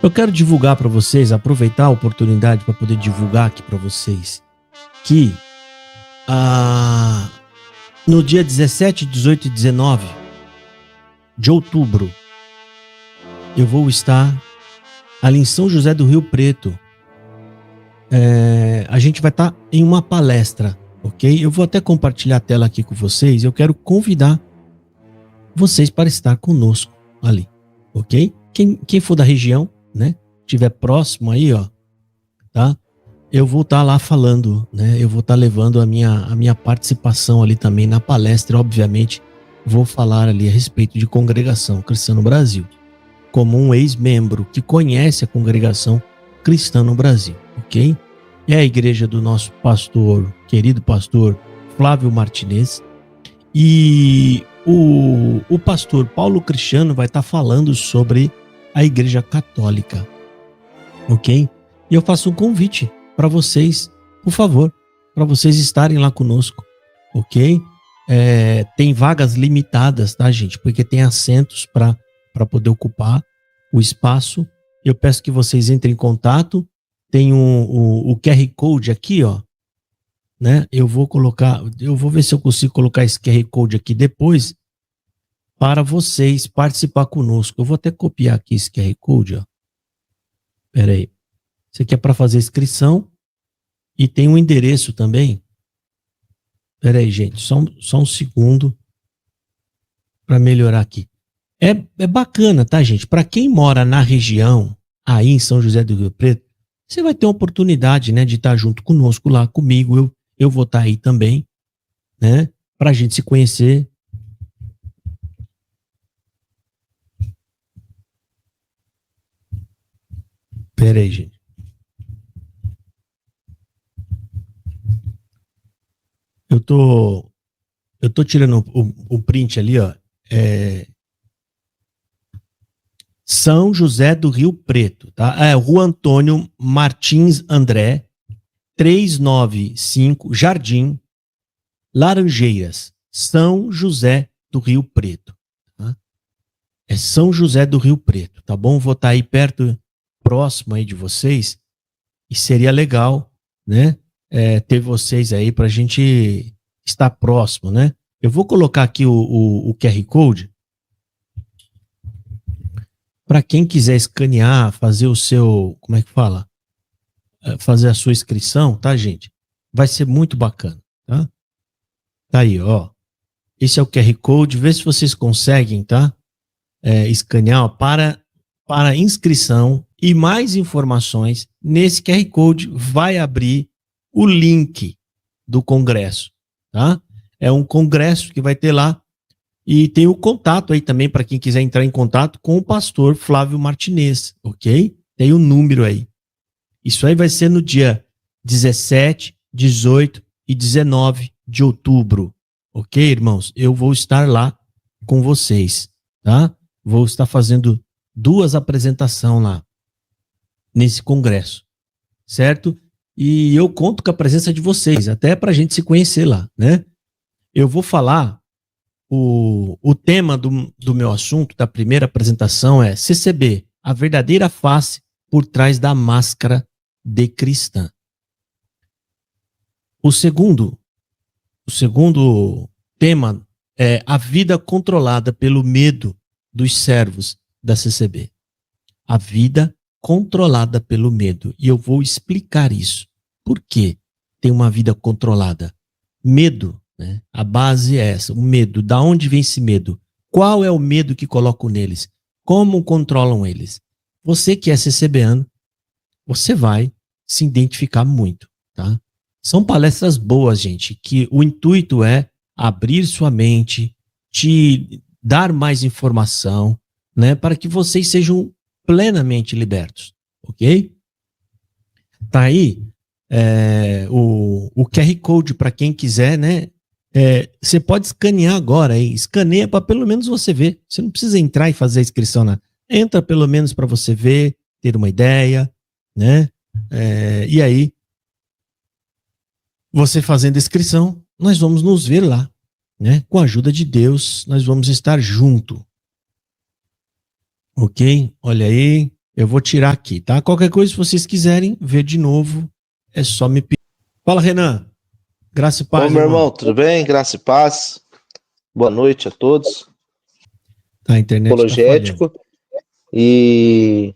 Eu quero divulgar para vocês, aproveitar a oportunidade para poder divulgar aqui para vocês que no dia 17, 18 e 19 de outubro eu vou estar ali em São José do Rio Preto. A gente vai estar em uma palestra, ok? Eu vou até compartilhar a tela aqui com vocês. Eu quero convidar vocês para estar conosco ali, ok? Quem for da região, né? Estiver próximo aí, ó, tá? Eu vou estar lá falando, né? Eu vou estar levando a minha participação ali também na palestra. Obviamente, vou falar ali a respeito de Congregação Cristã no Brasil, como um ex-membro que conhece a Congregação Cristã no Brasil, ok? É a igreja do nosso pastor, querido pastor Flávio Martinez, e o pastor Paulo Cristiano vai estar falando sobre a Igreja Católica, ok? E eu faço um convite para vocês, por favor, para vocês estarem lá conosco, ok? Tem vagas limitadas, tá, gente? Porque tem assentos para poder ocupar o espaço. Eu peço que vocês entrem em contato. Tem o QR Code aqui, ó, né? Eu vou ver se eu consigo colocar esse QR Code aqui depois para vocês participar conosco. Eu vou até copiar aqui esse QR Code, ó. Pera aí. Isso aqui é para fazer inscrição e tem um endereço também. Pera aí, gente, só um segundo para melhorar aqui. É bacana, tá, gente? Para quem mora na região, aí em São José do Rio Preto, você vai ter uma oportunidade, né, de estar junto conosco lá, comigo. Eu vou estar aí também, né, para a gente se conhecer. Pera aí, gente. Eu tô tirando o print ali, ó. São José do Rio Preto, tá? Rua Antônio Martins André, 395, Jardim, Laranjeiras, São José do Rio Preto. Tá? É São José do Rio Preto, tá bom? Vou estar aí perto, próximo aí de vocês, e seria legal, né? Ter vocês aí pra gente estar próximo, né? Eu vou colocar aqui o QR Code para quem quiser escanear, fazer o seu, como é que fala? Fazer a sua inscrição, tá, gente? Vai ser muito bacana, tá? Tá aí, ó. Esse é o QR Code. Vê se vocês conseguem, tá? Escanear, ó, para inscrição e mais informações. Nesse QR Code vai abrir o link do congresso, tá? É um congresso que vai ter lá. E tem o contato aí também para quem quiser entrar em contato com o pastor Flávio Martinez, ok? Tem o número aí. Isso aí vai ser no dia 17, 18 e 19 de outubro, ok, irmãos? Eu vou estar lá com vocês, tá? Vou estar fazendo 2 apresentações lá, nesse congresso, certo? E eu conto com a presença de vocês, até para a gente se conhecer lá, né? Eu vou falar... O tema do meu assunto, da primeira apresentação, é CCB, a verdadeira face por trás da máscara de cristã. O segundo tema é a vida controlada pelo medo dos servos da CCB. A vida controlada pelo medo. E eu vou explicar isso. Por que tem uma vida controlada? Medo. Né? A base é essa, o medo. Da onde vem esse medo? Qual é o medo que colocam neles? Como controlam eles? Você que é CCBano, você vai se identificar muito, tá? São palestras boas, gente, que o intuito é abrir sua mente, te dar mais informação, né, para que vocês sejam plenamente libertos, ok? Tá aí o QR Code para quem quiser, né? Você pode escanear agora aí, escaneia para pelo menos você ver. Você não precisa entrar e fazer a inscrição, né? Entra pelo menos para você ver, ter uma ideia, né? E aí, você fazendo a inscrição, nós vamos nos ver lá, né? Com a ajuda de Deus, nós vamos estar junto. Ok? Olha aí, Eu vou tirar aqui, tá? Qualquer coisa, se vocês quiserem ver de novo, é só me pedir. Fala, Renan. Graça e paz, Ô, meu irmão. irmão, tudo bem? Graça e paz. Boa noite a todos. Tá, a internet tá falhando. Apologético. E...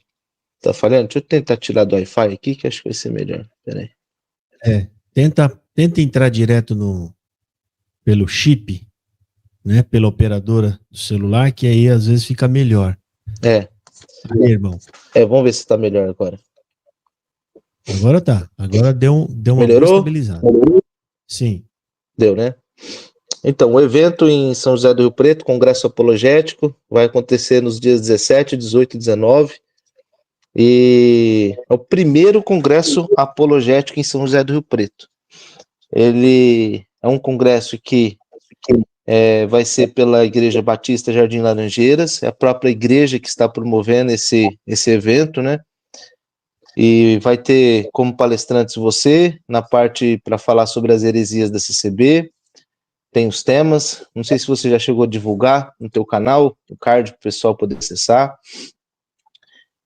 Tá falhando? Deixa eu tentar tirar do Wi-Fi aqui, que acho que vai ser melhor. Pera aí. Tenta entrar direto pelo chip, né? Pela operadora do celular, que aí às vezes fica melhor. Aí, irmão. Vamos ver se tá melhor agora. Agora tá. Agora deu uma boa Melhorou? estabilizada. Sim. Deu, né? Então, o evento em São José do Rio Preto, Congresso Apologético, vai acontecer nos dias 17, 18 e 19. E é o primeiro Congresso Apologético em São José do Rio Preto. Ele é um congresso que vai ser pela Igreja Batista Jardim Laranjeiras, é a própria igreja que está promovendo esse evento, né? E vai ter como palestrantes você, na parte para falar sobre as heresias da CCB, tem os temas, não sei se você já chegou a divulgar no teu canal, o card para o pessoal poder acessar,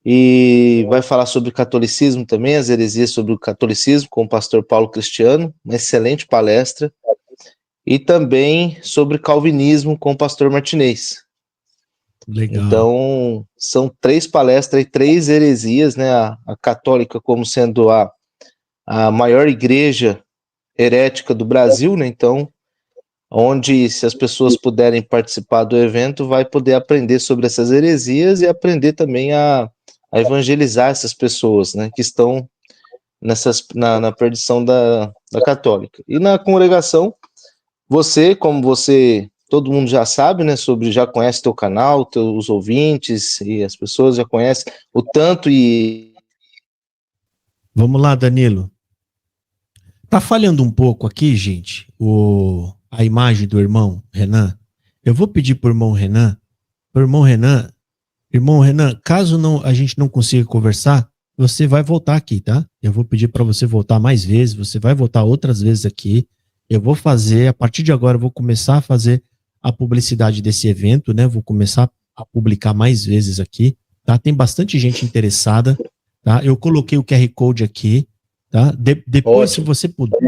e vai falar sobre catolicismo também, as heresias sobre o catolicismo, com o pastor Paulo Cristiano, uma excelente palestra, e também sobre calvinismo com o pastor Martinez. Legal. Então, são 3 palestras e 3 heresias, né? A católica como sendo a maior igreja herética do Brasil, né? Então, onde, se as pessoas puderem participar do evento, vai poder aprender sobre essas heresias e aprender também a evangelizar essas pessoas, né? Que estão na perdição da católica. E na congregação, todo mundo já sabe, né, já conhece teu canal, teus ouvintes, e as pessoas já conhecem o tanto e... Vamos lá, Danilo. Tá falhando um pouco aqui, gente, a imagem do irmão Renan. Eu vou pedir pro irmão Renan, caso a gente não consiga conversar, você vai voltar aqui, tá? Eu vou pedir para você voltar mais vezes, você vai voltar outras vezes aqui. Eu vou fazer, a partir de agora, eu vou começar a fazer a publicidade desse evento, né? Vou começar a publicar mais vezes aqui, tá? Tem bastante gente interessada, tá? Eu coloquei o QR Code aqui, tá? Depois, Ótimo. se você puder,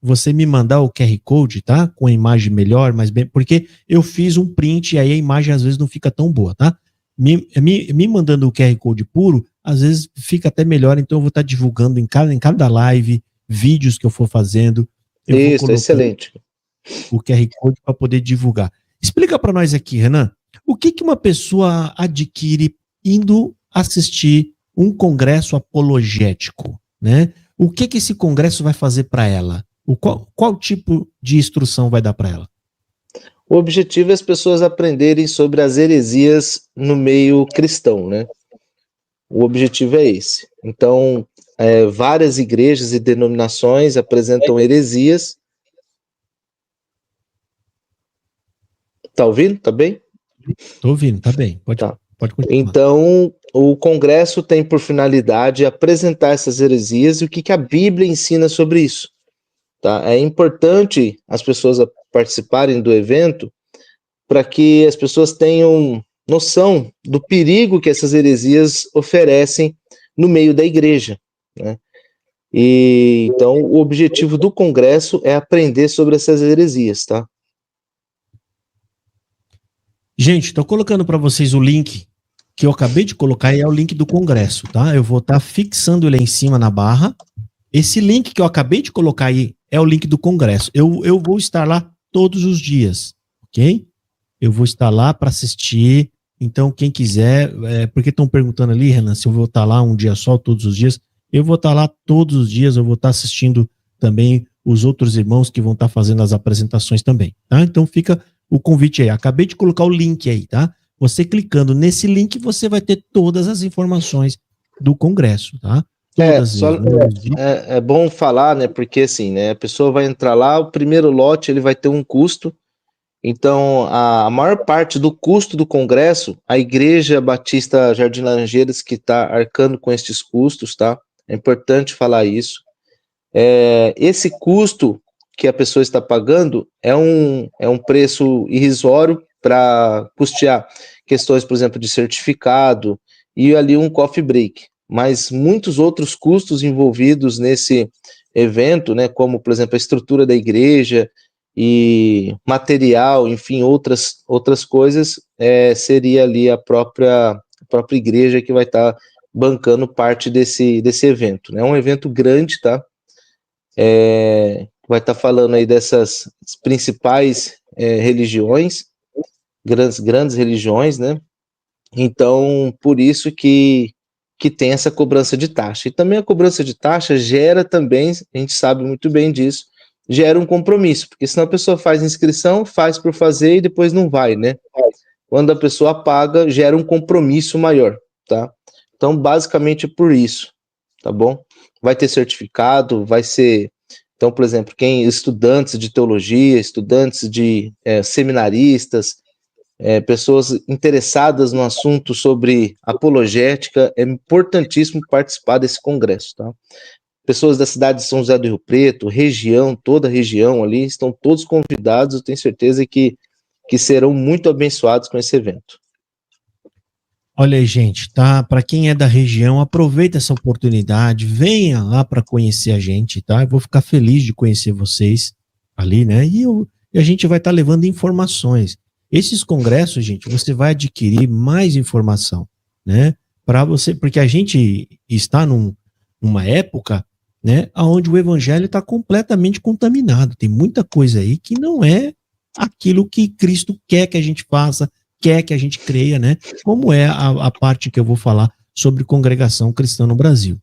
você me mandar o QR Code, tá? Com a imagem melhor, mas bem, porque eu fiz um print e aí a imagem às vezes não fica tão boa, tá? Me mandando o QR Code puro, às vezes fica até melhor, então eu vou estar divulgando em cada live, vídeos que eu for fazendo. Isso, excelente. O QR Code para poder divulgar. Explica para nós aqui, Renan, o que uma pessoa adquire indo assistir um congresso apologético, né? O que esse congresso vai fazer para ela? Qual tipo de instrução vai dar para ela? O objetivo é as pessoas aprenderem sobre as heresias no meio cristão, né? O objetivo é esse. Então, várias igrejas e denominações apresentam heresias. Tá ouvindo? Tá bem? Tô ouvindo, tá bem. Pode continuar. Então, o congresso tem por finalidade apresentar essas heresias e o que a Bíblia ensina sobre isso. Tá? É importante as pessoas participarem do evento para que as pessoas tenham noção do perigo que essas heresias oferecem no meio da igreja, né? E então o objetivo do congresso é aprender sobre essas heresias, tá? Gente, estou colocando para vocês o link que eu acabei de colocar, e é o link do congresso, tá? Eu vou estar fixando ele aí em cima na barra. Esse link que eu acabei de colocar aí é o link do congresso. Eu vou estar lá todos os dias, ok? Eu vou estar lá para assistir. Então, quem quiser, porque estão perguntando ali, Renan, se eu vou estar lá um dia só, todos os dias. Eu vou estar lá todos os dias, eu vou estar assistindo também os outros irmãos que vão estar fazendo as apresentações também, tá? Então fica o convite aí. Acabei de colocar o link aí, tá? Você clicando nesse link, você vai ter todas as informações do congresso, tá? Todas é bom falar, né? Porque assim, né? A pessoa vai entrar lá, o primeiro lote ele vai ter um custo. Então, a maior parte do custo do congresso, a Igreja Batista Jardim Laranjeiras que está arcando com estes custos, tá? É importante falar isso. Esse custo que a pessoa está pagando é um preço irrisório para custear questões, por exemplo, de certificado e ali um coffee break. Mas muitos outros custos envolvidos nesse evento, né, como, por exemplo, a estrutura da igreja e material, enfim, outras coisas, seria ali a própria igreja que vai estar bancando parte desse evento. É um evento grande, tá? Vai estar falando aí dessas principais religiões, grandes religiões, né? Então, por isso que tem essa cobrança de taxa. E também a cobrança de taxa gera também, a gente sabe muito bem disso, gera um compromisso, porque senão a pessoa faz inscrição, faz por fazer e depois não vai, né? Quando a pessoa paga, gera um compromisso maior, tá? Então, basicamente por isso, tá bom? Vai ter certificado, vai ser... Então, por exemplo, estudantes de teologia, estudantes de seminaristas, pessoas interessadas no assunto sobre apologética, é importantíssimo participar desse congresso, tá? Pessoas da cidade de São José do Rio Preto, região, toda a região ali, estão todos convidados, eu tenho certeza que serão muito abençoados com esse evento. Olha aí, gente, tá? Para quem é da região, aproveita essa oportunidade, venha lá para conhecer a gente, tá? Eu vou ficar feliz de conhecer vocês ali, né? E a gente vai estar levando informações. Esses congressos, gente, você vai adquirir mais informação, né? Para você, porque a gente está numa época, né, onde o evangelho está completamente contaminado. Tem muita coisa aí que não é aquilo que Cristo quer que a gente faça, quer que a gente creia, né? Como é a parte que eu vou falar sobre congregação cristã no Brasil,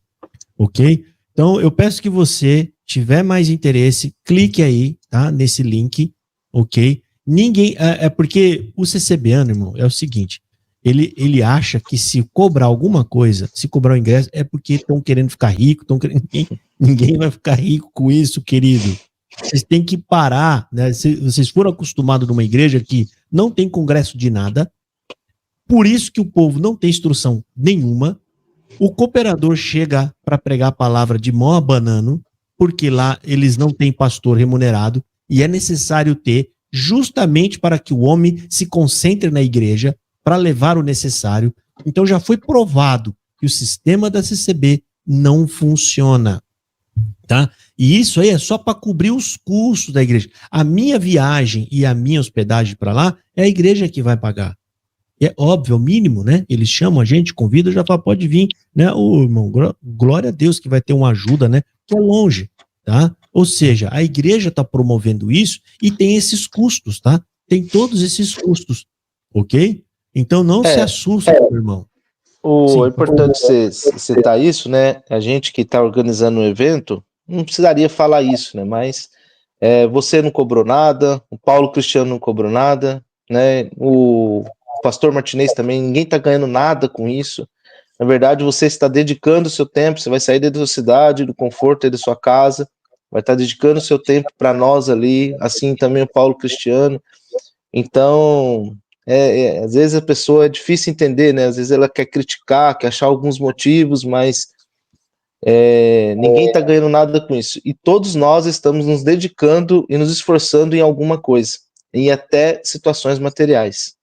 ok? Então, eu peço que você tiver mais interesse, clique aí, tá? Nesse link, ok? Ninguém, porque o CCBano, irmão, é o seguinte, ele acha que se cobrar alguma coisa, se cobrar o ingresso, é porque estão querendo ficar rico, ninguém vai ficar rico com isso, querido. Vocês têm que parar, né? Vocês foram acostumados numa igreja que não tem congresso de nada, por isso que o povo não tem instrução nenhuma, o cooperador chega para pregar a palavra de mão a banano, porque lá eles não têm pastor remunerado, e é necessário ter, justamente para que o homem se concentre na igreja, para levar o necessário. Então já foi provado que o sistema da CCB não funciona, tá? E isso aí é só para cobrir os custos da igreja. A minha viagem e a minha hospedagem para lá é a igreja que vai pagar. É óbvio, é o mínimo, né? Eles chamam a gente, convidam, já fala, pode vir, né? Ô, irmão, glória a Deus que vai ter uma ajuda, né? Que é longe, tá? Ou seja, a igreja está promovendo isso e tem esses custos, tá? Tem todos esses custos, ok? Então não se assuste, meu irmão. É importante você citar isso, né? A gente que está organizando um evento, não precisaria falar isso, né? Mas você não cobrou nada, o Paulo Cristiano não cobrou nada, né? O pastor Martinez também, ninguém está ganhando nada com isso. Na verdade, você está dedicando o seu tempo, você vai sair da sua cidade, do conforto aí da sua casa, vai estar dedicando o seu tempo para nós ali, assim também o Paulo Cristiano. Então, às vezes a pessoa é difícil entender, né? Às vezes ela quer criticar, quer achar alguns motivos, mas ninguém está ganhando nada com isso. E todos nós estamos nos dedicando e nos esforçando em alguma coisa, em até situações materiais.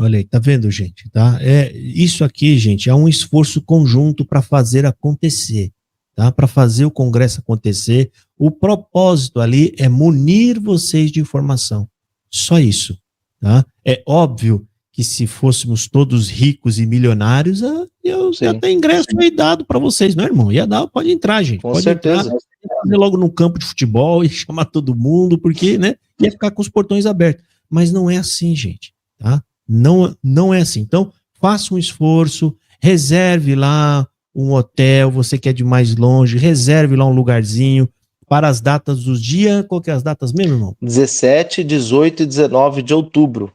Olha aí, tá vendo, gente? Tá? Isso aqui, gente, é um esforço conjunto para fazer acontecer, tá? Para fazer o congresso acontecer. O propósito ali é munir vocês de informação. Só isso, tá? É óbvio que se fôssemos todos ricos e milionários, eu já tenho ingresso aí dado para vocês, não é, irmão? Ia dar, pode entrar, gente. Com pode certeza. Entrar, fazer logo no campo de futebol e chamar todo mundo, porque, né, ia ficar com os portões abertos. Mas não é assim, gente, tá? Não é assim. Então, faça um esforço, reserve lá um hotel, você que é de mais longe, reserve lá um lugarzinho para as datas dos dias. Qual que é as datas mesmo, irmão? 17, 18 e 19 de outubro.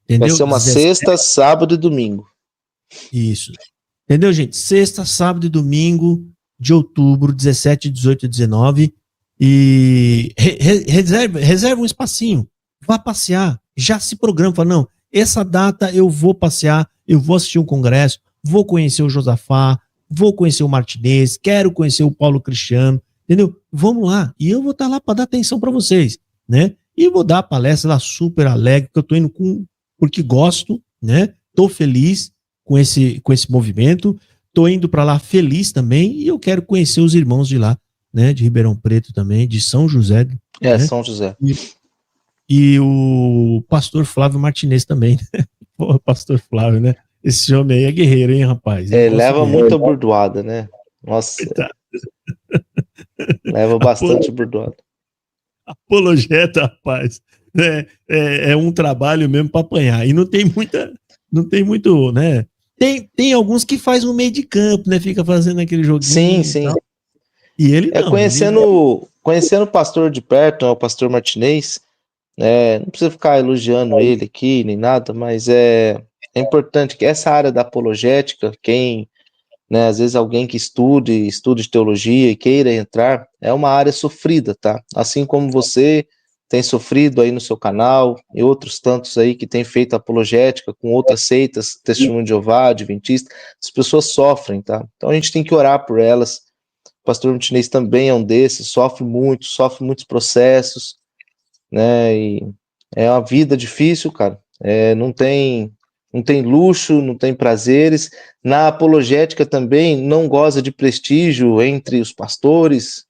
Entendeu? Vai ser uma sexta, sábado e domingo. Isso. Entendeu, gente? Sexta, sábado e domingo de outubro, 17, 18 e 19. E reserve um espacinho. Vá passear. Já se programa. Fala, não, essa data eu vou passear, eu vou assistir um congresso, vou conhecer o Josafá, vou conhecer o Martinez, quero conhecer o Paulo Cristiano, entendeu? Vamos lá. E eu vou estar lá para dar atenção para vocês, né? E vou dar a palestra lá super alegre, que eu tô indo porque gosto, né? Tô feliz, com esse movimento. Tô indo para lá feliz também e eu quero conhecer os irmãos de lá, né? De Ribeirão Preto também, de São José. Né? São José. E o pastor Flávio Martinez também. Pô, pastor Flávio, né? Esse homem aí é guerreiro, hein, rapaz? Leva muita burdoada, né? Nossa. Leva bastante burdoada. Apologeta, rapaz. É um trabalho mesmo para apanhar. E não tem muito, né? Tem alguns que faz um meio de campo, né? Fica fazendo aquele joguinho. Sim. E ele não. Conhecendo o pastor de perto, o pastor Martinez, não precisa ficar elogiando ele aqui, nem nada, mas é importante que essa área da apologética, às vezes alguém que estude teologia e queira entrar, é uma área sofrida, tá? Assim como você tem sofrido aí no seu canal e outros tantos aí que têm feito apologética com outras seitas, Testemunho de Jeová, Adventista, as pessoas sofrem, tá? Então a gente tem que orar por elas. O pastor Martinez também é um desses, sofre muitos processos, né? E é uma vida difícil, cara. Não tem luxo, não tem prazeres. Na apologética também não goza de prestígio entre os pastores.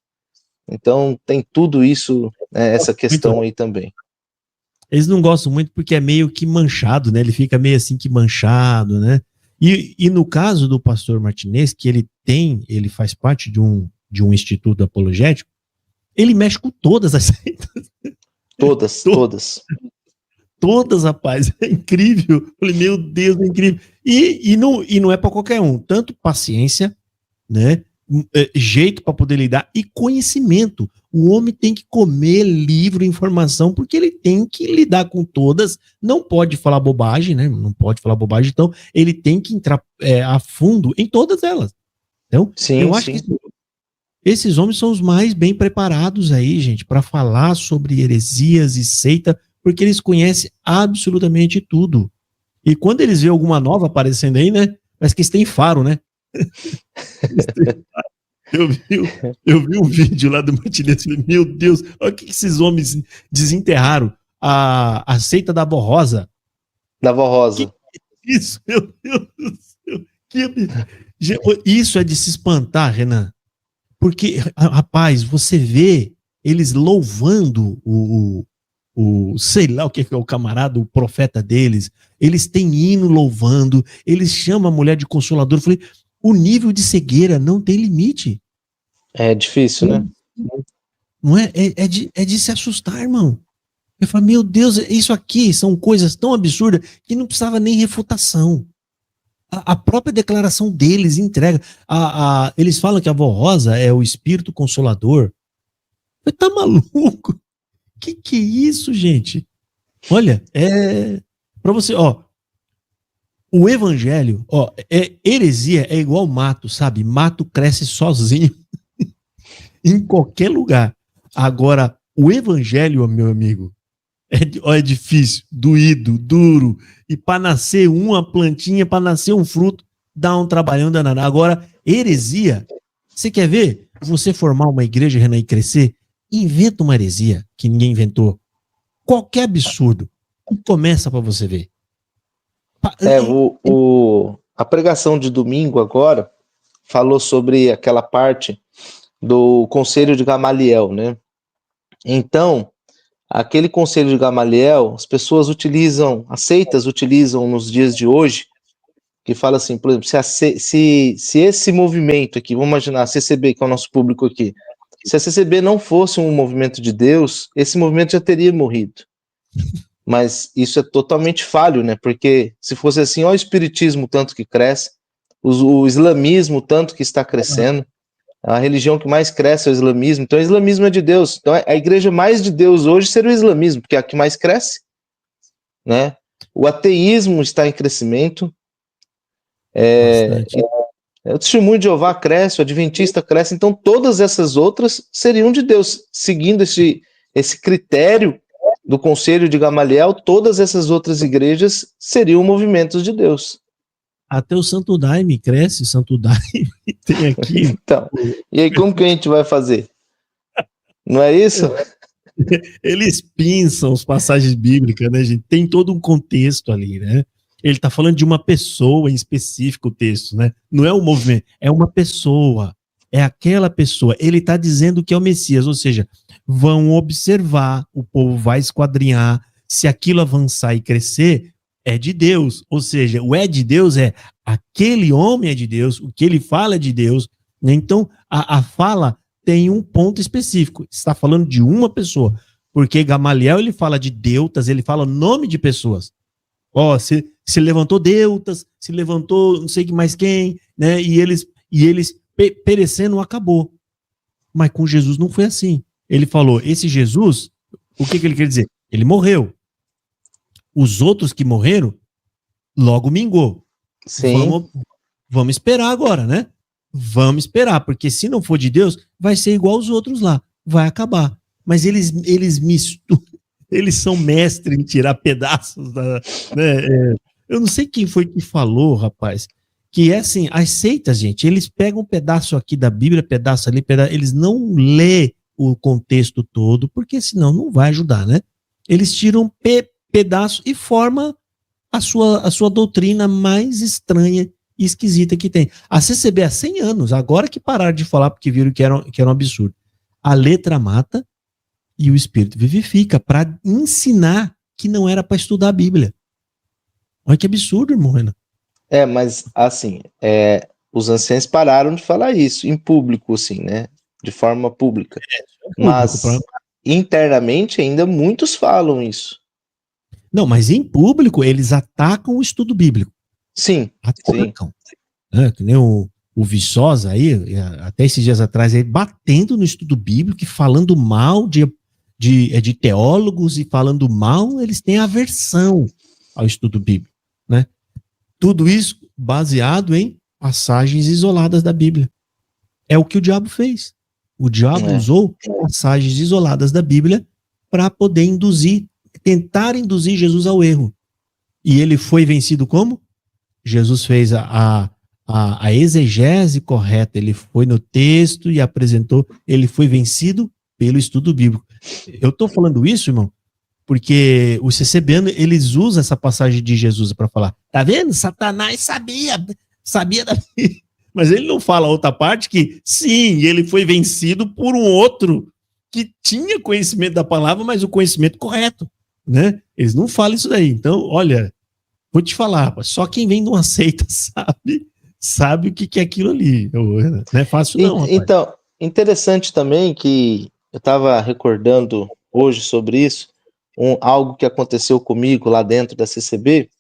Então tem tudo isso, essa questão aí também. Eles não gostam muito porque é meio que manchado, né? Ele fica meio assim que manchado, né? E no caso do pastor Martinez, que ele faz parte de um instituto apologético, ele mexe com todas as seitas. Todas, rapaz, é incrível. Eu falei, meu Deus, é incrível. E não é para qualquer um, tanto paciência, né? Jeito para poder lidar e conhecimento. O homem tem que comer livro, informação, porque ele tem que lidar com todas, não pode falar bobagem, né? Não pode falar bobagem, então ele tem que entrar a fundo em todas elas. Então, eu acho que esses homens são os mais bem preparados aí, gente, para falar sobre heresias e seita, porque eles conhecem absolutamente tudo. E quando eles veem alguma nova aparecendo aí, né? Parece que eles têm faro, né? Eu vi um vídeo lá do Martinez e falei, meu Deus, olha o que esses homens desenterraram. A seita da Avó Rosa. Da Avó Rosa. Isso, meu Deus do céu. Isso é de se espantar, Renan. Porque, rapaz, você vê eles louvando sei lá o que é o camarada, o profeta deles. Eles têm hino louvando, eles chamam a mulher de consolador. Eu falei, o nível de cegueira não tem limite. É difícil, né? Não é? É de se assustar, irmão. Eu falo, meu Deus, isso aqui são coisas tão absurdas que não precisava nem refutação. A própria declaração deles entrega. Eles falam que a Avó Rosa é o espírito consolador. Mas tá maluco? Que é isso, gente? Olha, pra você, o evangelho, heresia é igual mato, sabe? Mato cresce sozinho em qualquer lugar. Agora, o evangelho, meu amigo, é difícil, doído, duro, e para nascer uma plantinha, para nascer um fruto, dá um trabalhão danado. Agora, heresia, você quer ver você formar uma igreja, Renan, e crescer? Inventa uma heresia que ninguém inventou. Qualquer absurdo. Começa para você ver. A pregação de domingo agora falou sobre aquela parte do Conselho de Gamaliel, né? Então, aquele Conselho de Gamaliel, as pessoas as seitas utilizam nos dias de hoje, que fala assim, por exemplo, se esse movimento aqui, vamos imaginar a CCB, que é o nosso público aqui, se a CCB não fosse um movimento de Deus, esse movimento já teria morrido. Mas isso é totalmente falho, né? Porque se fosse assim, olha o espiritismo tanto que cresce, o islamismo tanto que está crescendo, a religião que mais cresce é o islamismo, então o islamismo é de Deus. Então a igreja mais de Deus hoje seria o islamismo, porque é a que mais cresce, né? O ateísmo está em crescimento, o Testemunho de Jeová cresce, o Adventista cresce, então todas essas outras seriam de Deus. Seguindo esse critério do Conselho de Gamaliel, todas essas outras igrejas seriam movimentos de Deus. Até o Santo Daime cresce, o Santo Daime tem aqui. Então, e aí como que a gente vai fazer? Não é isso? Eles pinçam as passagens bíblicas, né, gente? Tem todo um contexto ali, né? Ele está falando de uma pessoa em específico, o texto, né? Não é um movimento, é uma pessoa. É aquela pessoa. Ele está dizendo que é o Messias, ou seja, vão observar, o povo vai esquadrinhar, se aquilo avançar e crescer, é de Deus. Ou seja, o é de Deus é aquele homem é de Deus, o que ele fala é de Deus. Né? Então, a fala tem um ponto específico. Está falando de uma pessoa. Porque Gamaliel, ele fala de deutas, ele fala nome de pessoas. Ó, se levantou deutas, se levantou não sei mais quem, né? E eles perecendo, acabou. Mas com Jesus não foi assim. Ele falou, esse Jesus, o que ele quer dizer? Ele morreu. Os outros que morreram, logo mingou. Sim. Vamos esperar agora, né? Vamos esperar, porque se não for de Deus, vai ser igual aos outros lá, vai acabar. Mas eles misturam, eles são mestres em tirar pedaços da, né? Eu não sei quem foi que falou, rapaz, que é assim, as seitas, gente, eles pegam um pedaço aqui da Bíblia, pedaço ali, pedaço, eles não lê o contexto todo, porque senão não vai ajudar, né? Eles tiram pedaço e formam a sua doutrina mais estranha e esquisita que tem. A CCB há 100 anos, agora que pararam de falar porque viram que era um absurdo. A letra mata e o espírito vivifica, para ensinar que não era para estudar a Bíblia. Olha que absurdo, irmão Renan. Mas assim, os anciãos pararam de falar isso em público, assim, né? De forma pública. Mas internamente ainda muitos falam isso. Não, mas em público eles atacam o estudo bíblico. Sim. Atacam. Que nem o Viçosa aí, até esses dias atrás, aí, batendo no estudo bíblico e falando mal de teólogos e falando mal, eles têm aversão ao estudo bíblico, né? Tudo isso baseado em passagens isoladas da Bíblia. É o que o diabo fez. O diabo usou passagens isoladas da Bíblia para poder tentar induzir Jesus ao erro. E ele foi vencido como? Jesus fez a exegese correta, ele foi no texto e apresentou, ele foi vencido pelo estudo bíblico. Eu estou falando isso, irmão, porque os CCBano, eles usam essa passagem de Jesus para falar, tá vendo? Satanás sabia da Bíblia. Mas ele não fala a outra parte que, sim, ele foi vencido por um outro que tinha conhecimento da palavra, mas o conhecimento correto, né? Eles não falam isso daí. Então, olha, vou te falar, rapaz, só quem vem de uma seita sabe o que é aquilo ali. Não é fácil não, rapaz. Então, interessante também que eu estava recordando hoje sobre isso, algo que aconteceu comigo lá dentro da CCB.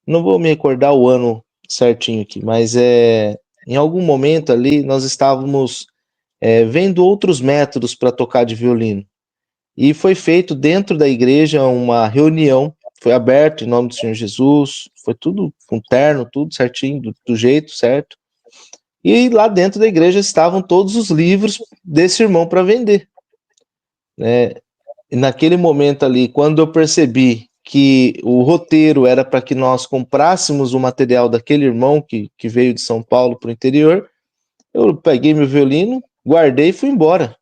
Não vou me recordar o ano certinho aqui, mas em algum momento ali nós estávamos vendo outros métodos para tocar de violino. E foi feito dentro da igreja uma reunião, foi aberto em nome do Senhor Jesus, foi tudo com terno, tudo certinho, do jeito certo. E lá dentro da igreja estavam todos os livros desse irmão para vender. E naquele momento ali, quando eu percebi que o roteiro era para que nós comprássemos o material daquele irmão que veio de São Paulo para o interior, eu peguei meu violino, guardei e fui embora.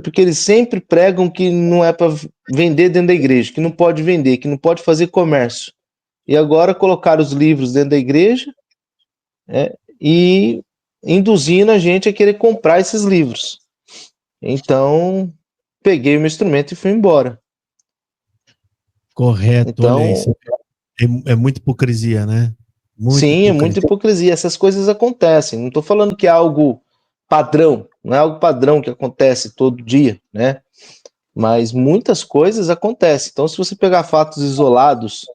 Porque eles sempre pregam que não é para vender dentro da igreja, que não pode vender, que não pode fazer comércio. E agora colocaram os livros dentro da igreja e induzindo a gente a querer comprar esses livros. Então, peguei o meu instrumento e fui embora. Correto, então, olha isso. É muita hipocrisia, né? É muita hipocrisia. Essas coisas acontecem. Não estou falando que é algo padrão, não é algo padrão que acontece todo dia, né? Mas muitas coisas acontecem. Então, se você pegar fatos isolados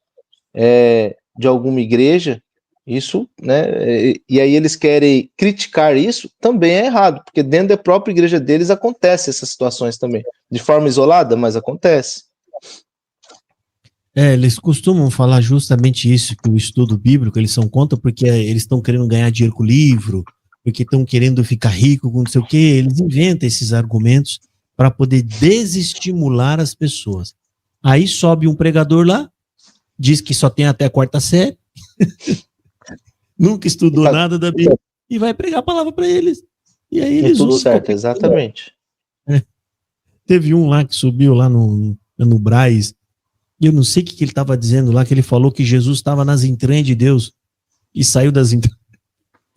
de alguma igreja, isso, né? E aí eles querem criticar isso, também é errado, porque dentro da própria igreja deles acontece essas situações também, de forma isolada, mas acontece. Eles costumam falar justamente isso, que o estudo bíblico, eles são contra porque eles estão querendo ganhar dinheiro com o livro, porque estão querendo ficar rico com não sei o quê. Eles inventam esses argumentos para poder desestimular as pessoas. Aí sobe um pregador lá, diz que só tem até a 4ª série, nunca estudou nada da Bíblia, e vai pregar a palavra para eles. E aí eles tudo certo, exatamente. Teve um lá que subiu lá no Brás, E eu não sei o que ele estava dizendo lá, que ele falou que Jesus estava nas entranhas de Deus e saiu das entranhas.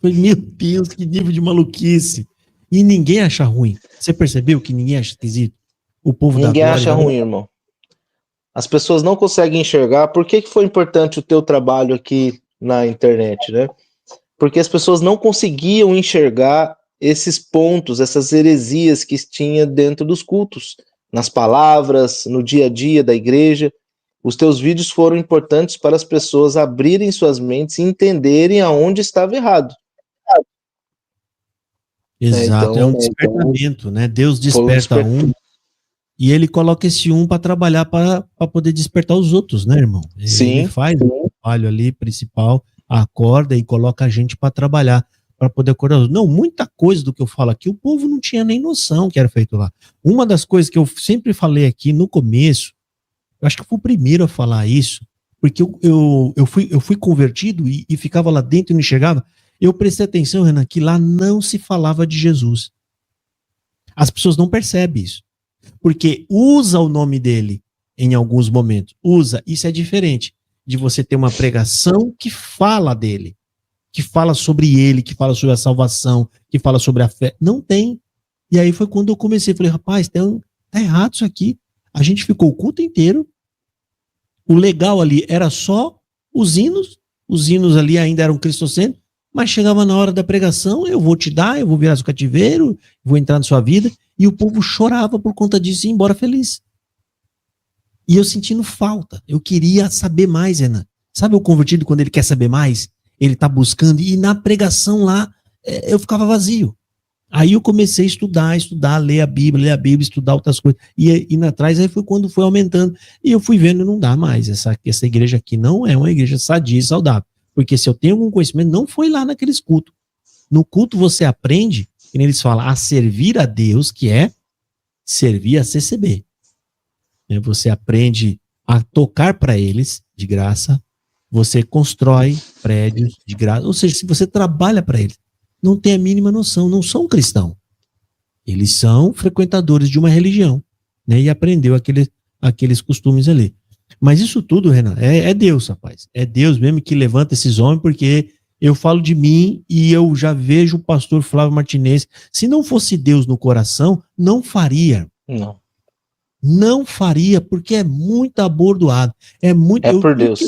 Falei, meu Deus, que nível de maluquice. E ninguém acha ruim. Você percebeu que ninguém acha esquisito? O povo da Ninguém glória. acha ruim, irmão. As pessoas não conseguem enxergar. Por que foi importante o teu trabalho aqui na internet, né? Porque as pessoas não conseguiam enxergar esses pontos, essas heresias que tinha dentro dos cultos, nas palavras, no dia a dia da igreja. Os teus vídeos foram importantes para as pessoas abrirem suas mentes e entenderem aonde estava errado. Exato, é um despertamento, né? Deus desperta um e ele coloca esse um para trabalhar para poder despertar os outros, né, irmão? Ele faz o trabalho ali principal, acorda e coloca a gente para trabalhar, para poder acordar. Não, muita coisa do que eu falo aqui, o povo não tinha nem noção que era feito lá. Uma das coisas que eu sempre falei aqui no começo, eu acho que eu fui o primeiro a falar isso, porque eu fui convertido e ficava lá dentro e não enxergava. Eu prestei atenção, Renan, que lá não se falava de Jesus. As pessoas não percebem isso. Porque usa o nome dele em alguns momentos. Usa. Isso é diferente de você ter uma pregação que fala dele, que fala sobre ele, que fala sobre a salvação, que fala sobre a fé. Não tem. E aí foi quando eu comecei. Falei, rapaz, tá errado isso aqui. A gente ficou o culto inteiro. O legal ali era só os hinos. Os hinos ali ainda eram cristocêntricos. Mas chegava na hora da pregação, eu vou te dar, eu vou virar seu cativeiro, vou entrar na sua vida, e o povo chorava por conta disso e ia embora feliz. E eu sentindo falta, eu queria saber mais, Renan. Sabe o convertido quando ele quer saber mais? Ele tá buscando, e na pregação lá, eu ficava vazio. Aí eu comecei a estudar, ler a Bíblia, estudar outras coisas, e indo atrás, aí foi quando foi aumentando, e eu fui vendo, não dá mais, essa igreja aqui não é uma igreja sadia e saudável. Porque se eu tenho algum conhecimento, não foi lá naqueles cultos. No culto você aprende, e eles falam, a servir a Deus, que é servir a CCB. Você aprende a tocar para eles, de graça, você constrói prédios de graça, ou seja, se você trabalha para eles, não tem a mínima noção, não são cristãos. Eles são frequentadores de uma religião, né, e aprendeu aqueles costumes ali. Mas isso tudo, Renan, é Deus, rapaz. É Deus mesmo que levanta esses homens, porque eu falo de mim e eu já vejo o pastor Flávio Martinez. Se não fosse Deus no coração, não faria. Não faria, porque é muito abordoado. É por Deus.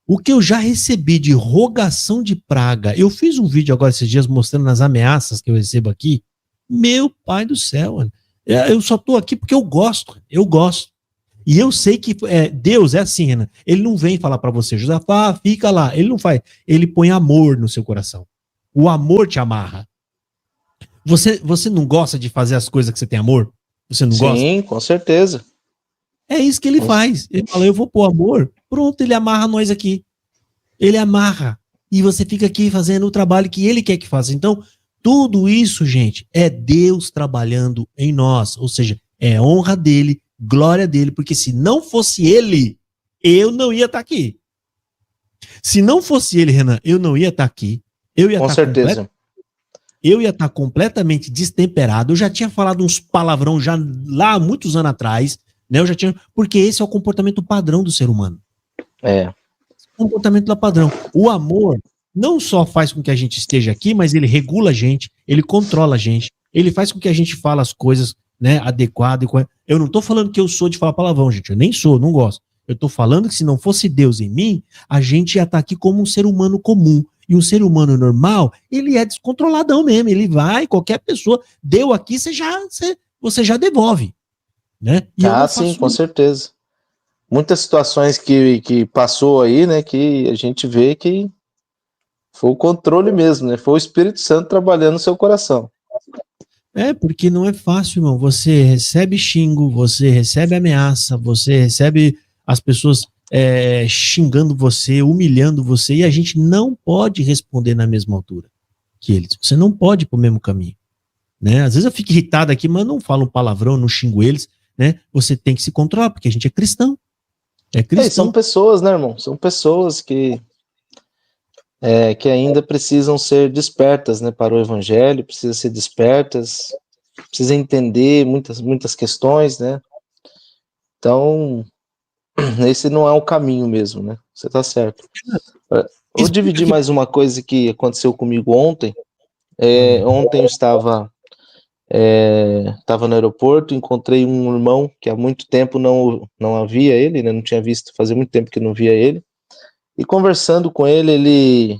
O que eu já recebi de rogação de praga, eu fiz um vídeo agora esses dias mostrando as ameaças que eu recebo aqui. Meu pai do céu, mano. Eu só tô aqui porque eu gosto. E eu sei que Deus é assim, Renan. Ele não vem falar para você, Josafá, fica lá. Ele não faz. Ele põe amor no seu coração. O amor te amarra. Você não gosta de fazer as coisas que você tem amor? Você não gosta? Sim, com certeza. É isso que ele faz. Ele fala, eu vou pôr amor. Pronto, ele amarra nós aqui. Ele amarra. E você fica aqui fazendo o trabalho que ele quer que faça. Então, tudo isso, gente, é Deus trabalhando em nós. Ou seja, é honra dele, glória dele, porque se não fosse ele, eu não ia estar aqui. Se não fosse ele, Renan, eu não ia estar aqui. Eu ia Com certeza. Eu ia estar completamente destemperado. Eu já tinha falado uns palavrão já lá há muitos anos atrás, né? Porque esse é o comportamento padrão do ser humano. O comportamento padrão. O amor não só faz com que a gente esteja aqui, mas ele regula a gente, ele controla a gente, ele faz com que a gente fale as coisas, né, adequado. Eu não estou falando que eu sou de falar palavrão, gente. Eu nem sou, não gosto. Eu estou falando que se não fosse Deus em mim, a gente ia estar aqui como um ser humano comum. E um ser humano normal, ele é descontroladão mesmo. Ele vai, qualquer pessoa deu aqui, você já devolve. Né? E sim, com certeza. Muitas situações que passou aí, né, que a gente vê que foi o controle mesmo, né? Foi o Espírito Santo trabalhando no seu coração. Porque não é fácil, irmão. Você recebe xingo, você recebe ameaça, você recebe as pessoas xingando você, humilhando você, e a gente não pode responder na mesma altura que eles. Você não pode ir pro mesmo caminho. Né? Às vezes eu fico irritado aqui, mas não falo um palavrão, não xingo eles. Né? Você tem que se controlar, porque a gente é cristão. São pessoas, né, irmão? São pessoas que ainda precisam ser despertas, né, para o evangelho, precisam ser despertas, precisam entender muitas questões, né? Então, esse não é o caminho mesmo, né? Você tá certo. Vou dividir mais uma coisa que aconteceu comigo ontem. Ontem eu estava no aeroporto, encontrei um irmão que há muito tempo não havia ele, né? Não tinha visto, fazia muito tempo que não via ele. E conversando com ele, eu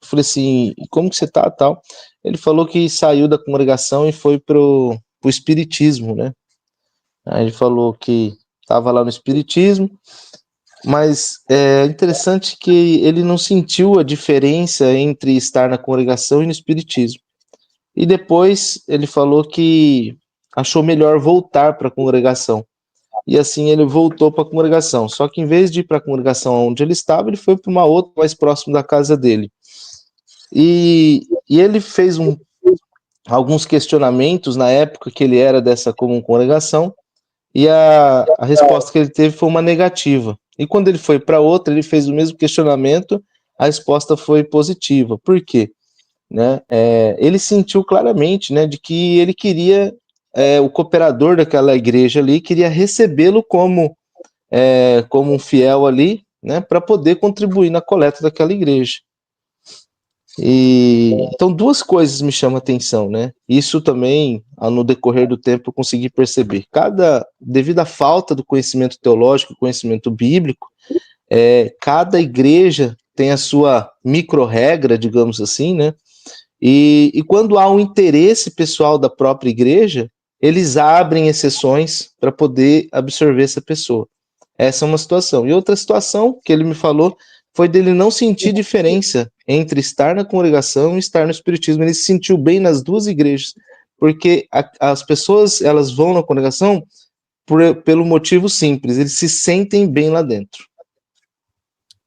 falei assim, como que você tá, tal? Ele falou que saiu da congregação e foi pro espiritismo, né? Aí ele falou que estava lá no espiritismo, mas é interessante que ele não sentiu a diferença entre estar na congregação e no espiritismo. E depois ele falou que achou melhor voltar para a congregação. E assim ele voltou para a congregação. Só que em vez de ir para a congregação onde ele estava, ele foi para uma outra mais próximo da casa dele. E ele fez alguns questionamentos na época que ele era dessa comum congregação, e a resposta que ele teve foi uma negativa. E quando ele foi para outra, ele fez o mesmo questionamento, a resposta foi positiva. Por quê? Né? Ele sentiu claramente, né, de que ele queria, o cooperador daquela igreja ali, queria recebê-lo como um fiel ali, né, para poder contribuir na coleta daquela igreja. Então, duas coisas me chamam a atenção, né? Isso também, no decorrer do tempo, eu consegui perceber. Devido à falta do conhecimento teológico, conhecimento bíblico, cada igreja tem a sua micro-regra, digamos assim, né? E quando há um interesse pessoal da própria igreja, eles abrem exceções para poder absorver essa pessoa. Essa é uma situação. E outra situação que ele me falou foi dele não sentir diferença entre estar na congregação e estar no espiritismo. Ele se sentiu bem nas duas igrejas, porque as pessoas, elas vão na congregação pelo motivo simples, eles se sentem bem lá dentro.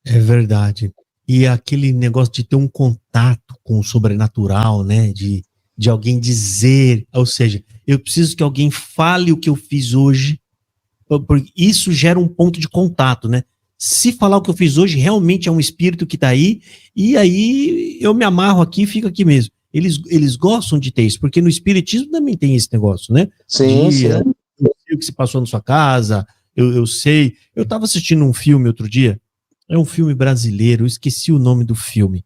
É verdade. E aquele negócio de ter um contato com o sobrenatural, né? De alguém dizer, ou seja, eu preciso que alguém fale o que eu fiz hoje, porque isso gera um ponto de contato, né? Se falar o que eu fiz hoje, realmente é um espírito que está aí, e aí eu me amarro aqui e fico aqui mesmo. Eles gostam de ter isso, porque no espiritismo também tem esse negócio, né? Sim, sim. Eu sei o que se passou na sua casa, eu sei. Eu estava assistindo um filme outro dia, é um filme brasileiro, eu esqueci o nome do filme.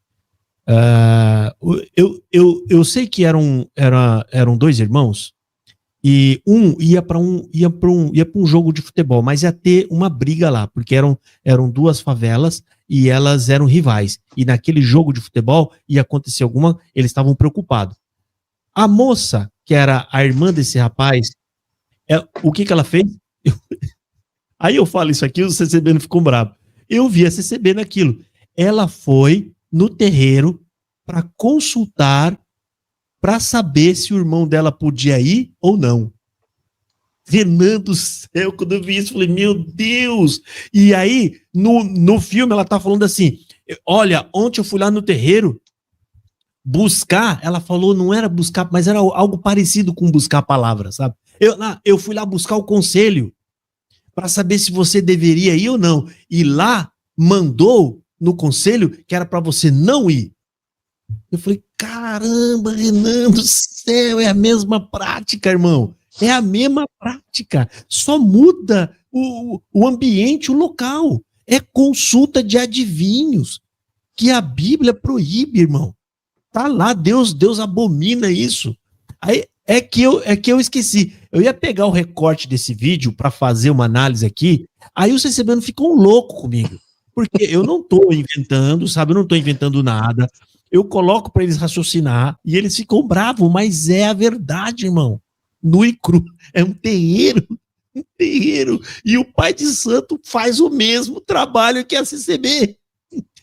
Eu sei que eram dois irmãos, e um ia para um jogo de futebol, mas ia ter uma briga lá, porque eram duas favelas e elas eram rivais. E naquele jogo de futebol ia acontecer eles estavam preocupados. A moça, que era a irmã desse rapaz, o que ela fez? Aí eu falo isso aqui, o CCB não ficou bravo. Eu vi a CCB naquilo. Ela foi no terreiro para consultar, para saber se o irmão dela podia ir ou não. Renan do céu, quando eu vi isso, eu falei, meu Deus! E aí, no filme, ela tá falando assim, olha, ontem eu fui lá no terreiro buscar, ela falou, não era buscar, mas era algo parecido com buscar a palavra, sabe? Eu fui lá buscar o conselho para saber se você deveria ir ou não. E lá mandou no conselho que era para você não ir. Eu falei, caramba, Renan do céu, é a mesma prática, irmão. É a mesma prática. Só muda o ambiente, o local. É consulta de adivinhos, que a Bíblia proíbe, irmão. Tá lá, Deus abomina isso. Aí é que eu esqueci. Eu ia pegar o recorte desse vídeo para fazer uma análise aqui, aí o CCBano ficou louco comigo. Porque eu não estou inventando, sabe? Eu não estou inventando nada. Eu coloco para eles raciocinar e eles ficam bravos, mas é a verdade, irmão. Nu e cru. É um terreiro. Um terreiro. E o pai de santo faz o mesmo trabalho que a CCB.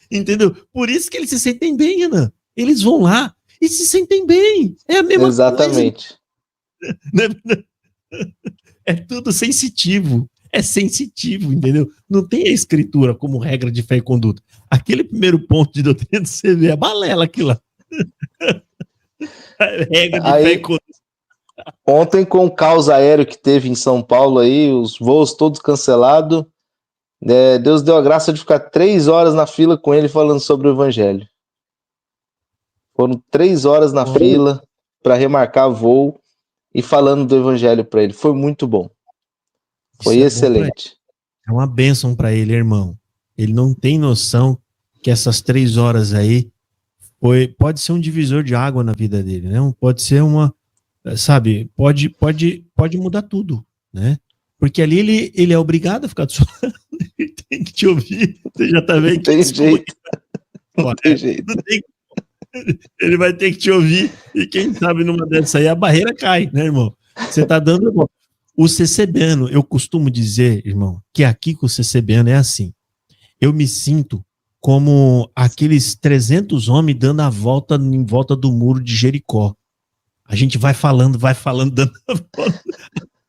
Entendeu? Por isso que eles se sentem bem, Ana. Eles vão lá e se sentem bem. É a mesma Exatamente. coisa. É tudo sensitivo. É sensitivo, entendeu? Não tem a escritura como regra de fé e conduta. Aquele primeiro ponto de doutrina do CV é balela aquilo lá. Regra de fé e conduta. Ontem, com o caos aéreo que teve em São Paulo aí, os voos todos cancelados, Deus deu a graça de ficar 3 horas na fila com ele falando sobre o evangelho. Foram 3 horas na fila para remarcar voo e falando do evangelho para ele. Foi muito bom. Foi excelente. É uma bênção para ele, irmão. Ele não tem noção que essas 3 horas aí pode ser um divisor de água na vida dele, né? Pode ser sabe, pode mudar tudo, né? Porque ali ele é obrigado a ficar do seu lado, ele tem que te ouvir. Você já tá vendo? Não tem jeito. Não tem jeito. Ele vai ter que te ouvir, e quem sabe numa dessas aí a barreira cai, né, irmão? Você tá dando... O CCBano, eu costumo dizer, irmão, que aqui com o CCBano é assim. Eu me sinto como aqueles 300 homens dando a volta em volta do muro de Jericó. A gente vai falando, dando a volta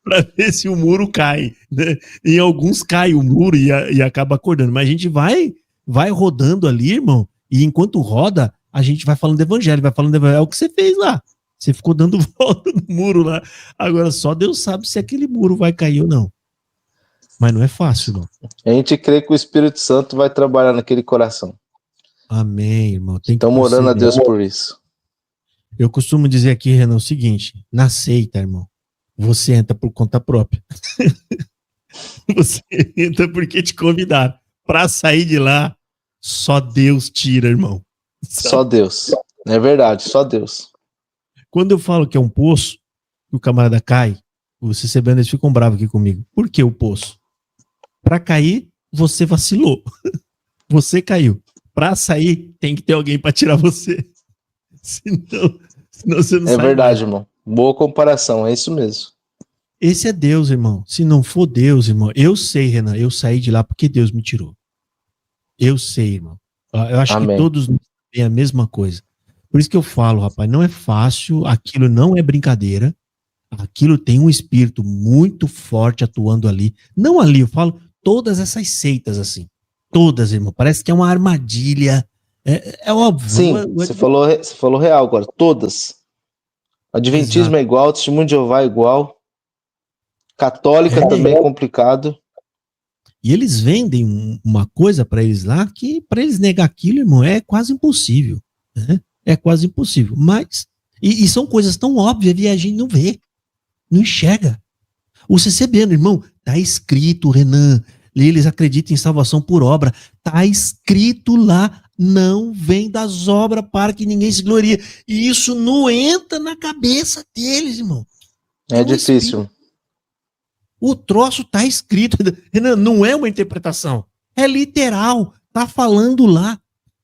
para ver se o muro cai, né? Em alguns cai o muro e acaba acordando, mas a gente vai rodando ali, irmão, e enquanto roda, a gente vai falando do evangelho, é o que você fez lá. Você ficou dando volta no muro lá. Agora só Deus sabe se aquele muro vai cair ou não. Mas não é fácil, não. A gente crê que o Espírito Santo vai trabalhar naquele coração. Amém, irmão. Estamos orando a Deus por isso. Eu costumo dizer aqui, Renan, o seguinte: na seita, irmão, você entra por conta própria. Você entra porque te convidaram. Para sair de lá, só Deus tira, irmão. Só Deus. É verdade, só Deus. Quando eu falo que é um poço, o camarada cai, os CCBanos eles ficam bravos aqui comigo. Por que o poço? Para cair, você vacilou. Você caiu. Para sair, tem que ter alguém para tirar você. Senão você não sai. É verdade, irmão. Boa comparação, é isso mesmo. Esse é Deus, irmão. Se não for Deus, irmão, eu sei, Renan, eu saí de lá porque Deus me tirou. Eu sei, irmão. Eu acho Amém. que todos têm a mesma coisa. Por isso que eu falo, rapaz, não é fácil, aquilo não é brincadeira, aquilo tem um espírito muito forte atuando ali. Não ali, eu falo todas essas seitas assim. Todas, irmão. Parece que é uma armadilha. É óbvio. Sim, você falou real agora. Todas. Adventismo Exato. é igual, Testemunho de Jeová é igual. Católica também é complicado. E eles vendem uma coisa para eles lá que para eles negar aquilo, irmão, é quase impossível. Né? É quase impossível. Mas, e são coisas tão óbvias que a gente não vê, não enxerga. O CCBano, irmão, tá escrito, Renan, eles acreditam em salvação por obra, tá escrito lá, não vem das obras para que ninguém se glorie. E isso não entra na cabeça deles, irmão. É difícil. O troço tá escrito, Renan, não é uma interpretação, é literal, tá falando lá,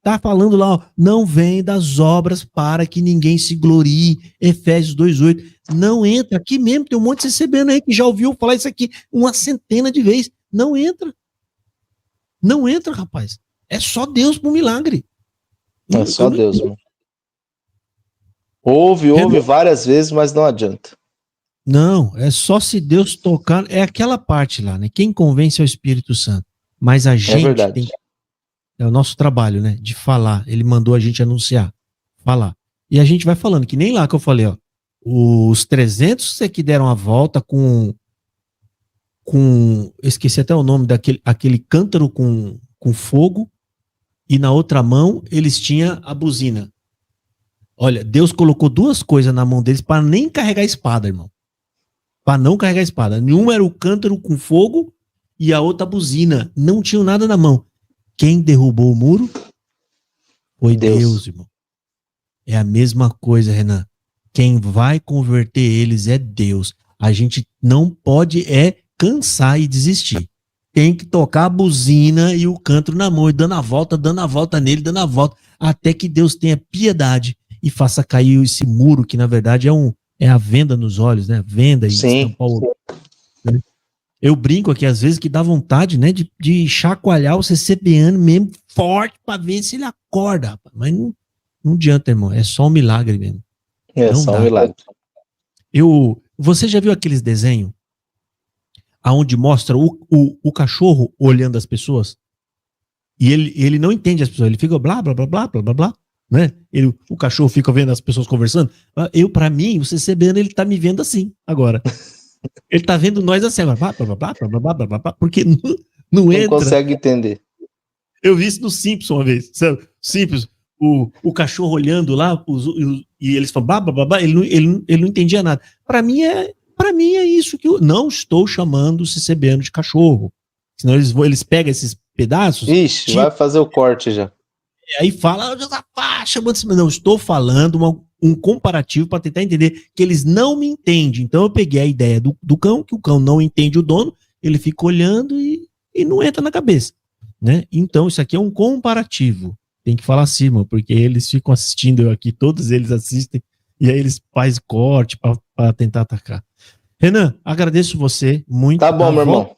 ó, não vem das obras para que ninguém se glorie, Efésios 2:8, não entra, aqui mesmo tem um monte de CCBano aí que já ouviu falar isso aqui uma centena de vezes, não entra, rapaz, é só Deus pro milagre. É só Deus, mano. Ouve várias vezes, mas não adianta. Não, é só se Deus tocar, é aquela parte lá, né? Quem convence é o Espírito Santo. Mas a gente tem, é o nosso trabalho, né? De falar. Ele mandou a gente anunciar, falar. E a gente vai falando, que nem lá que eu falei, ó. Os 300 que deram a volta com esqueci até o nome aquele cântaro com fogo, e na outra mão eles tinham a buzina. Olha, Deus colocou 2 coisas na mão deles para nem carregar a espada, irmão. Para não carregar a espada. Uma era o cântaro com fogo e a outra a buzina. Não tinham nada na mão. Quem derrubou o muro foi Deus, irmão. É a mesma coisa, Renan. Quem vai converter eles é Deus. A gente não pode cansar e desistir. Tem que tocar a buzina e o cântaro na mão e dando a volta nele, dando a volta, até que Deus tenha piedade e faça cair esse muro, que na verdade é a venda nos olhos, né? Venda e estampar o... Né? Eu brinco aqui às vezes que dá vontade, né, de chacoalhar o CCBano mesmo forte para ver se ele acorda, rapaz. Mas não adianta, irmão. É só um milagre mesmo. É só um milagre. Você já viu aqueles desenhos aonde mostra o cachorro olhando as pessoas? E ele não entende as pessoas. Ele fica blá, blá, blá, blá, blá, blá, blá. Né? O cachorro fica vendo as pessoas conversando. Para mim, o CCBano, ele tá me vendo assim agora. Ele tá vendo nós assim agora. Blá, blá, blá, blá, blá, blá, blá, blá, porque não entra. Não consegue entender. Eu vi isso no Simpsons uma vez. Sabe? Simpsons, o cachorro olhando lá e eles falam blá, blá, blá, blá, ele não entendia nada. Para mim é isso que eu não estou chamando o CCBano de cachorro. Senão eles pegam esses pedaços. Ixi, vai fazer o corte já. Aí fala, não, eu estou falando um comparativo para tentar entender que eles não me entendem. Então eu peguei a ideia do cão, que o cão não entende o dono, ele fica olhando e não entra na cabeça, né? Então isso aqui é um comparativo. Tem que falar assim, mano, porque eles ficam assistindo eu aqui, todos eles assistem, e aí eles fazem corte para tentar atacar. Renan, agradeço você muito. Tá bom, meu irmão.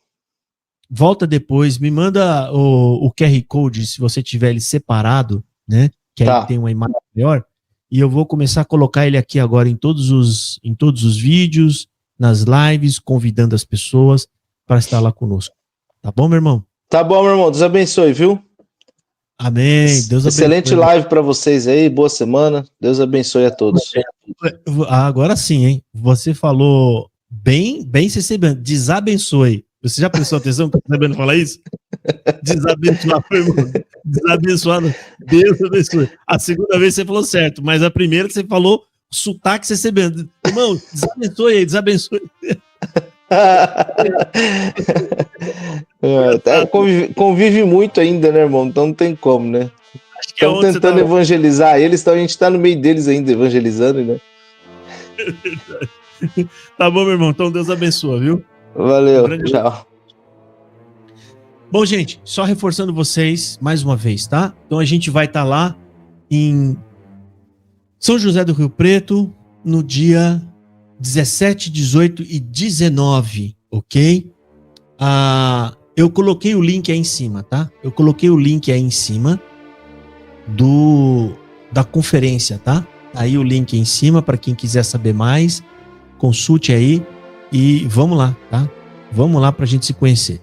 Volta depois, me manda o QR Code, se você tiver ele separado, né? Que aí tem uma imagem maior. E eu vou começar a colocar ele aqui agora em todos os vídeos, nas lives, convidando as pessoas para estar lá conosco. Tá bom, meu irmão? Tá bom, meu irmão. Deus abençoe, viu? Amém. Deus abençoe. Excelente live para vocês aí. Boa semana. Deus abençoe a todos. Agora sim, hein? Você falou bem CCB. Desabençoe. Você já prestou atenção que eu tô sabendo falar isso? Desabençoar, irmão. Desabençoado. Deus abençoe. A segunda vez você falou certo, mas a primeira você falou sotaque CCB. Irmão, desabençoe aí, desabençoe. Convive muito ainda, né, irmão? Então não tem como, né? Estão tentando evangelizar eles, então a gente tá no meio deles ainda, evangelizando, né? Tá bom, meu irmão. Então Deus abençoe, viu? Valeu, tchau. Bom, gente, só reforçando vocês mais uma vez, tá? Então a gente vai estar lá em São José do Rio Preto no dia 17, 18 e 19, ok? Eu coloquei o link aí em cima, tá? Eu coloquei o link aí em cima da conferência, tá? Aí o link aí em cima para quem quiser saber mais, consulte aí e vamos lá, tá? Vamos lá pra gente se conhecer.